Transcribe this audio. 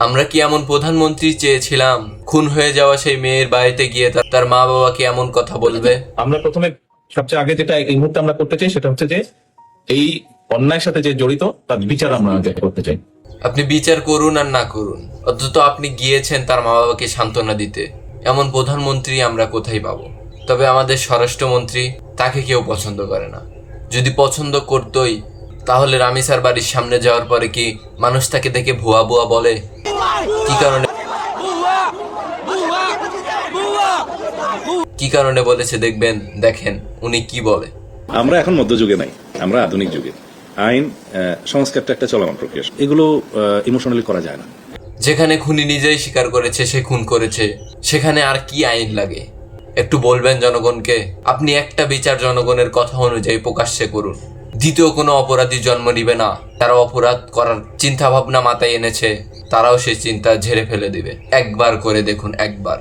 আমরা কি এমন প্রধানমন্ত্রী চেয়েছিলাম? খুন হয়ে যাওয়া সেই মেয়ের বাড়িতে গিয়ে তার মা বাবাকে এমন কথা বলবে? আমরা প্রথমে সবচেয়ে আগে যেটা এই মুহূর্তে আমরা করতে চাই সেটা হচ্ছে যে এই অন্যায়ের সাথে যে জড়িত তার বিচার আমরা আগে করতে চাই। আপনি বিচার করুন আর না করুন, অন্তত আপনি গিয়েছেন তার মা বাবাকে সান্ত্বনা দিতে। এমন প্রধানমন্ত্রী আমরা কোথায় পাবো? তবে আমাদের স্বরাষ্ট্রমন্ত্রী, তাকে কেউ পছন্দ করে না। যদি পছন্দ করতোই তাহলে রামিসার বাড়ির সামনে যাওয়ার পরে কি মানুষ তাকে দেখে ভুয়া ভুয়া বলে? কি কারণে বলেছে দেখবেন, দেখেন উনি কি বলে। আমরা এখন মধ্যযুগে নাই, আমরা আধুনিক যুগে। আইন সংস্কারটা একটা চলমান প্রক্রিয়া, এগুলো ইমোশনালি করা যায় না। যেখানে খুনি নিজেই স্বীকার করেছে সে খুন করেছে, সেখানে আর কি আইন লাগে? একটু বলবেন জনগণকে। আপনি একটা বিচার জনগণের কথা অনুযায়ী প্রকাশ্যে করুন। দ্বিতীয় কোনো অপরাধী জন্ম নিবে না। তারা অপরাধ করার চিন্তা ভাবনা মাথায় এনেছে, তারাও সেই চিন্তা ঝেড়ে ফেলে দিবে। একবার করে দেখুন, একবার।